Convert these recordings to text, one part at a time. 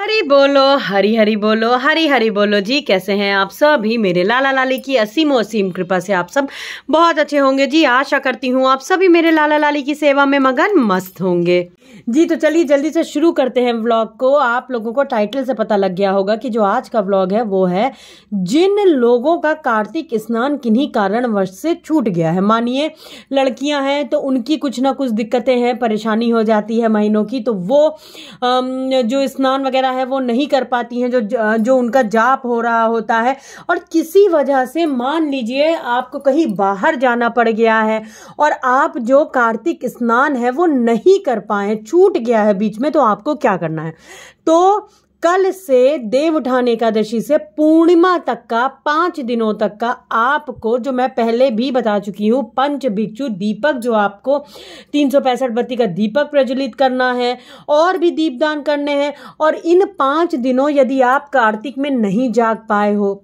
हरी बोलो, हरी हरी बोलो, हरी हरी बोलो जी। कैसे हैं आप सभी? मेरे लाला लाली की असीमो असीम कृपा से आप सब बहुत अच्छे होंगे जी। आशा करती हूँ आप सभी मेरे लाला लाली की सेवा में मगन मस्त होंगे जी। तो चलिए जल्दी से शुरू करते हैं व्लॉग को। आप लोगों को टाइटल से पता लग गया होगा कि जो आज का व्लॉग है वो है जिन लोगों का कार्तिक स्नान किन्हीं कारणवश से छूट गया है। मानिए लड़कियां हैं तो उनकी कुछ ना कुछ दिक्कतें हैं, परेशानी हो जाती है महीनों की, तो वो जो स्नान वगैरह है वो नहीं कर पाती हैं, जो उनका जाप हो रहा होता है, और किसी वजह से मान लीजिए आपको कहीं बाहर जाना पड़ गया है और आप जो कार्तिक स्नान है वो नहीं कर पाए, छूट गया है बीच में, तो आपको क्या करना है? तो कल से देव उठान एकादशी से पूर्णिमा तक का 5 दिनों तक का आपको, जो मैं पहले भी बता चुकी हूँ, पंच भिक्षु दीपक, जो आपको 365 बत्ती का दीपक प्रज्वलित करना है और भी दीपदान करने हैं। और इन 5 दिनों यदि आप कार्तिक में नहीं जाग पाए हो,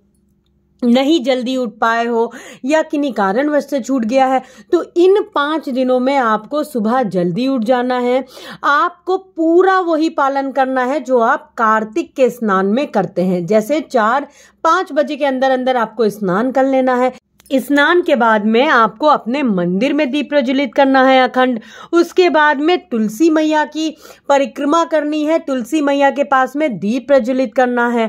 नहीं जल्दी उठ पाए हो या किन्हीं कारणवश से छूट गया है, तो इन 5 दिनों में आपको सुबह जल्दी उठ जाना है। आपको पूरा वही पालन करना है जो आप कार्तिक के स्नान में करते हैं। जैसे 4-5 बजे के अंदर अंदर आपको स्नान कर लेना है। स्नान के बाद में आपको अपने मंदिर में दीप प्रज्वलित करना है अखंड। उसके बाद में तुलसी मैया की परिक्रमा करनी है, तुलसी मैया के पास में दीप प्रज्वलित करना है।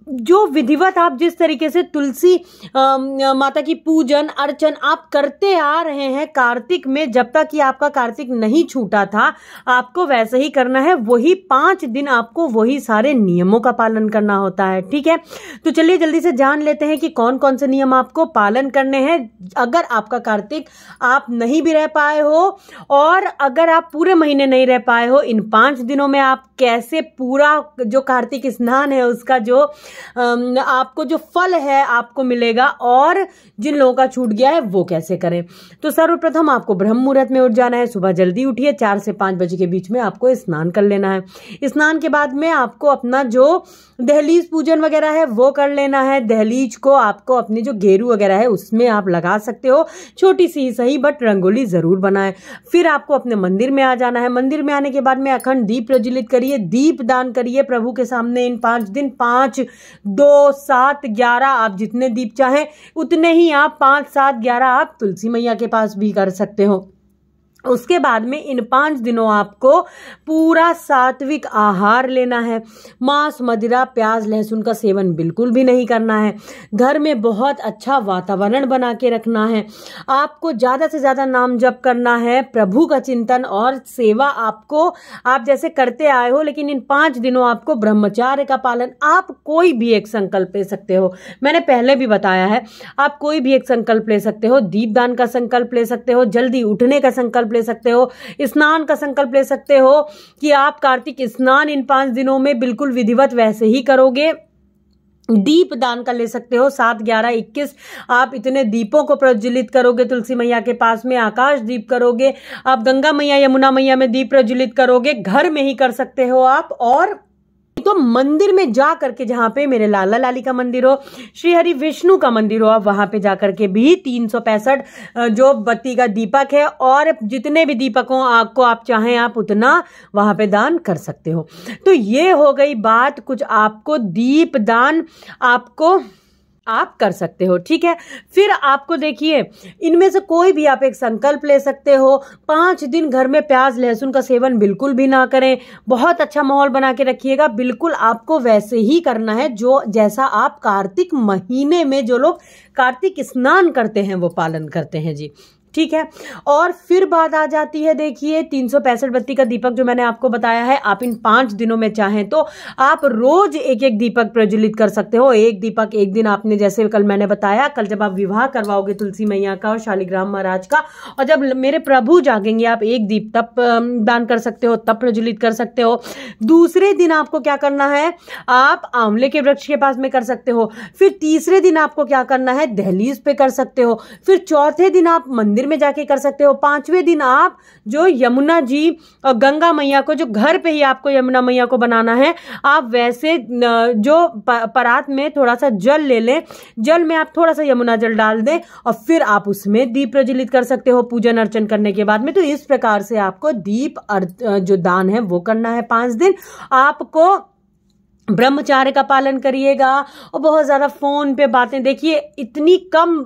जो विधिवत आप जिस तरीके से तुलसी माता की पूजन अर्चन आप करते आ रहे हैं कार्तिक में, जब तक कि आपका कार्तिक नहीं छूटा था, आपको वैसे ही करना है। वही 5 दिन आपको वही सारे नियमों का पालन करना होता है, ठीक है? तो चलिए जल्दी से जान लेते हैं कि कौन कौन से नियम आपको पालन करने हैं। अगर आपका कार्तिक आप नहीं भी रह पाए हो और अगर आप पूरे महीने नहीं रह पाए हो, इन 5 दिनों में आप कैसे पूरा जो कार्तिक स्नान है उसका जो आपको जो फल है आपको मिलेगा, और जिन लोगों का छूट गया है वो कैसे करें। तो सर्वप्रथम आपको ब्रह्म मुहूर्त में उठ जाना है। सुबह जल्दी उठिए, 4 से 5 बजे के बीच में आपको स्नान कर लेना है। स्नान के बाद में आपको अपना जो दहलीज पूजन वगैरह है वो कर लेना है। दहलीज को आपको अपनी जो गेरू वगैरह है उसमें आप लगा सकते हो, छोटी सी ही सही, बट रंगोली जरूर बनाएं। फिर आपको अपने मंदिर में आ जाना है। मंदिर में आने के बाद में अखंड दीप प्रज्वलित करिए, दीप दान करिए प्रभु के सामने इन 5 दिन। 5, 2, 7, 11 आप जितने दीप चाहें उतने ही आप 5, 7, 11 आप तुलसी मैया के पास भी कर सकते हो। उसके बाद में इन 5 दिनों आपको पूरा सात्विक आहार लेना है। मांस, मदिरा, प्याज, लहसुन का सेवन बिल्कुल भी नहीं करना है। घर में बहुत अच्छा वातावरण बना के रखना है। आपको ज्यादा से ज्यादा नाम जप करना है, प्रभु का चिंतन और सेवा आपको आप जैसे करते आए हो, लेकिन इन 5 दिनों आपको ब्रह्मचार्य का पालन, आप कोई भी एक संकल्प ले सकते हो। मैंने पहले भी बताया है, आप कोई भी एक संकल्प ले सकते हो। दीपदान का संकल्प ले सकते हो, जल्दी उठने का संकल्प ले सकते हो, स्नान का संकल्प ले सकते हो कि आप कार्तिक स्नान इन 5 दिनों में बिल्कुल विधिवत वैसे ही करोगे। दीप दान का ले सकते हो, 7, 11, 21 आप इतने दीपों को प्रज्वलित करोगे तुलसी मैया के पास में। आकाश दीप करोगे आप, गंगा मैया यमुना मैया में दीप प्रज्वलित करोगे, घर में ही कर सकते हो आप। और तो मंदिर में जा करके, जहां पे मेरे लाला लाली का मंदिर हो, श्री हरि विष्णु का मंदिर हो, आप वहां पे जा करके भी 365 जो बत्ती का दीपक है और जितने भी दीपकों आपको आप चाहें आप उतना वहां पे दान कर सकते हो। तो ये हो गई बात, कुछ आपको दीप दान आपको आप कर सकते हो, ठीक है? फिर आपको देखिए इनमें से कोई भी आप एक संकल्प ले सकते हो। 5 दिन घर में प्याज लहसुन का सेवन बिल्कुल भी ना करें। बहुत अच्छा माहौल बना के रखिएगा। बिल्कुल आपको वैसे ही करना है जो जैसा आप कार्तिक महीने में जो लोग कार्तिक स्नान करते हैं वो पालन करते हैं जी, ठीक है? और फिर बात आ जाती है, देखिए 365 बत्ती का दीपक जो मैंने आपको बताया है, आप इन 5 दिनों में चाहें तो आप रोज एक एक दीपक प्रज्वलित कर सकते हो। एक दीपक एक दिन आपने, जैसे कल मैंने बताया, कल जब आप विवाह करवाओगे तुलसी मैया का और शालिग्राम महाराज का, और जब मेरे प्रभु जागेंगे आप एक दीप तब दान कर सकते हो, तब प्रज्वलित कर सकते हो। दूसरे दिन आपको क्या करना है, आप आंवले के वृक्ष के पास में कर सकते हो। फिर तीसरे दिन आपको क्या करना है, दहलीज पे कर सकते हो। फिर चौथे दिन आप मंदिर में जाके कर सकते हो। 5वें दिन आप जो यमुना जी और गंगा मैया को, जो घर पे ही आपको यमुना मैया को बनाना है, आप वैसे जो परात में थोड़ा सा जल ले लें, जल में आप थोड़ा सा यमुना जल डाल दें और फिर आप उसमें दीप प्रज्वलित कर सकते हो पूजन अर्चन करने के बाद में। तो इस प्रकार से आपको दीप जो दान है वो करना है 5 दिन। आपको ब्रह्मचार्य का पालन करिएगा और बहुत ज़्यादा फ़ोन पे बातें देखिए इतनी कम।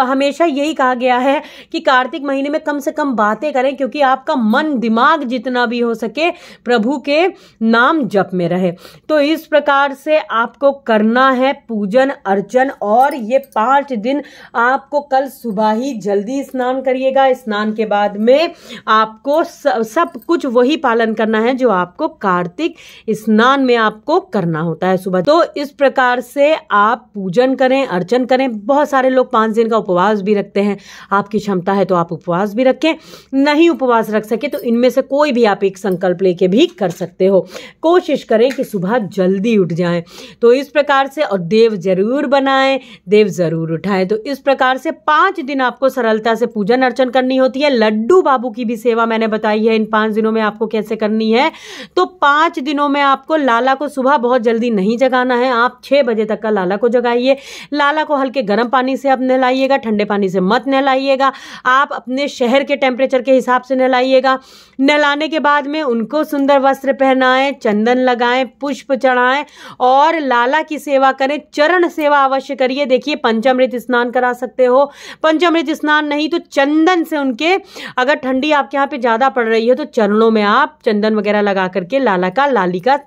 हमेशा यही कहा गया है कि कार्तिक महीने में कम से कम बातें करें, क्योंकि आपका मन दिमाग जितना भी हो सके प्रभु के नाम जप में रहे। तो इस प्रकार से आपको करना है पूजन अर्चन। और ये 5 दिन आपको कल सुबह ही जल्दी स्नान करिएगा। स्नान के बाद में आपको सब कुछ वही पालन करना है जो आपको कार्तिक स्नान में आपको करना होता है सुबह। तो इस प्रकार से आप पूजन करें, अर्चन करें। बहुत सारे लोग 5 दिन का उपवास भी रखते हैं। आपकी क्षमता है तो आप उपवास भी रखें, नहीं उपवास रख सके तो इनमें से कोई भी आप एक संकल्प लेके भी कर सकते हो। कोशिश करें कि सुबह जल्दी उठ जाएं। तो इस प्रकार से, और देव जरूर बनाएं, देव जरूर उठाएं। तो इस प्रकार से 5 दिन आपको सरलता से पूजन अर्चन करनी होती है। लड्डू बाबू की भी सेवा मैंने बताई है इन 5 दिनों में आपको कैसे करनी है। तो 5 दिनों में आपको लाला को सुबह बहुत जल्दी नहीं जगाना है। आप 6 बजे तक का लाला को जगाइए। लाला को हल्के गर्म पानी से आप नहलाइएगा, ठंडे पानी से मत नहलाइएगा। आप अपने शहर के टेम्परेचर के हिसाब से नहलाइएगा। नहलाने के बाद में उनको सुंदर वस्त्र पहनाएं, चंदन लगाएं, पुष्प चढ़ाएं और लाला की सेवा करें। चरण सेवा अवश्य करिए। देखिए पंचामृत स्नान करा सकते हो, पंचामृत स्नान नहीं तो चंदन से उनके, अगर ठंडी आपके यहाँ पे ज्यादा पड़ रही है तो चरणों में आप चंदन वगैरह लगा करके लाला का लाली का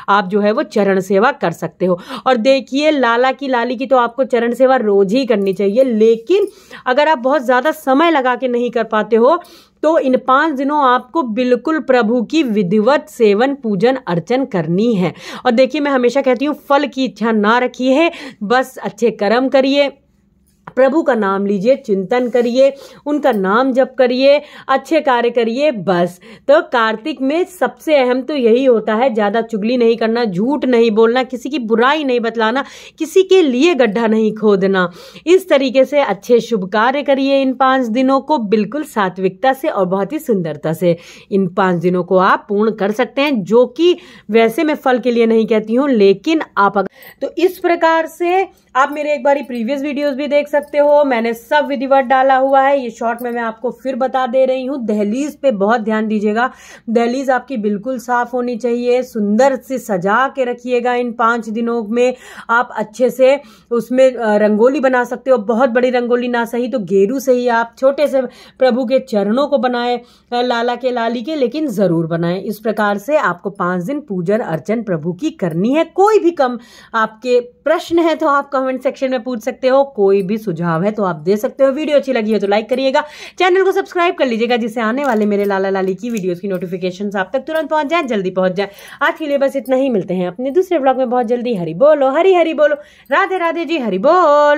आप जो है वो चरण सेवा कर सकते हो। और देखिए लाला की लाली की तो आपको चरण सेवा रोज ही करनी चाहिए, लेकिन अगर आप बहुत ज्यादा समय लगा के नहीं कर पाते हो तो इन 5 दिनों आपको बिल्कुल प्रभु की विधिवत सेवन पूजन अर्चन करनी है। और देखिए मैं हमेशा कहती हूँ फल की इच्छा ना रखिए, बस अच्छे कर्म करिए, प्रभु का नाम लीजिए, चिंतन करिए, उनका नाम जप करिए, अच्छे कार्य करिए, बस। तो कार्तिक में सबसे अहम तो यही होता है, ज्यादा चुगली नहीं करना, झूठ नहीं बोलना, किसी की बुराई नहीं बतलाना, किसी के लिए गड्ढा नहीं खोदना। इस तरीके से अच्छे शुभ कार्य करिए। इन 5 दिनों को बिल्कुल सात्विकता से और बहुत ही सुंदरता से इन 5 दिनों को आप पूर्ण कर सकते हैं, जो कि वैसे मैं फल के लिए नहीं कहती हूँ, लेकिन आप तो इस प्रकार से आप मेरे एक बारी प्रीवियस वीडियोस भी देख सकते हो। मैंने सब विधिवत डाला हुआ है। ये शॉर्ट में मैं आपको फिर बता दे रही हूँ। दहलीज पे बहुत ध्यान दीजिएगा। दहलीज आपकी बिल्कुल साफ होनी चाहिए, सुंदर से सजा के रखिएगा। इन 5 दिनों में आप अच्छे से उसमें रंगोली बना सकते हो। बहुत बड़ी रंगोली ना सही तो गेरू से ही आप छोटे से प्रभु के चरणों को बनाए, लाला के लाली के, लेकिन जरूर बनाएं। इस प्रकार से आपको 5 दिन पूजन अर्चन प्रभु की करनी है। कोई भी कम आपके प्रश्न है तो आप कमेंट सेक्शन में पूछ सकते हो, कोई भी सुझाव है तो आप दे सकते हो। वीडियो अच्छी लगी हो तो लाइक करिएगा, चैनल को सब्सक्राइब कर लीजिएगा, जिससे आने वाले मेरे लाला लाली की वीडियोस की नोटिफिकेशंस आप तक तुरंत पहुंच जाए, जल्दी पहुंच जाए। आज के लिए बस इतना ही, मिलते हैं अपने दूसरे व्लॉग में बहुत जल्दी। हरि बोलो, हरि हरि बोलो, राधे राधे जी, हरि बोल।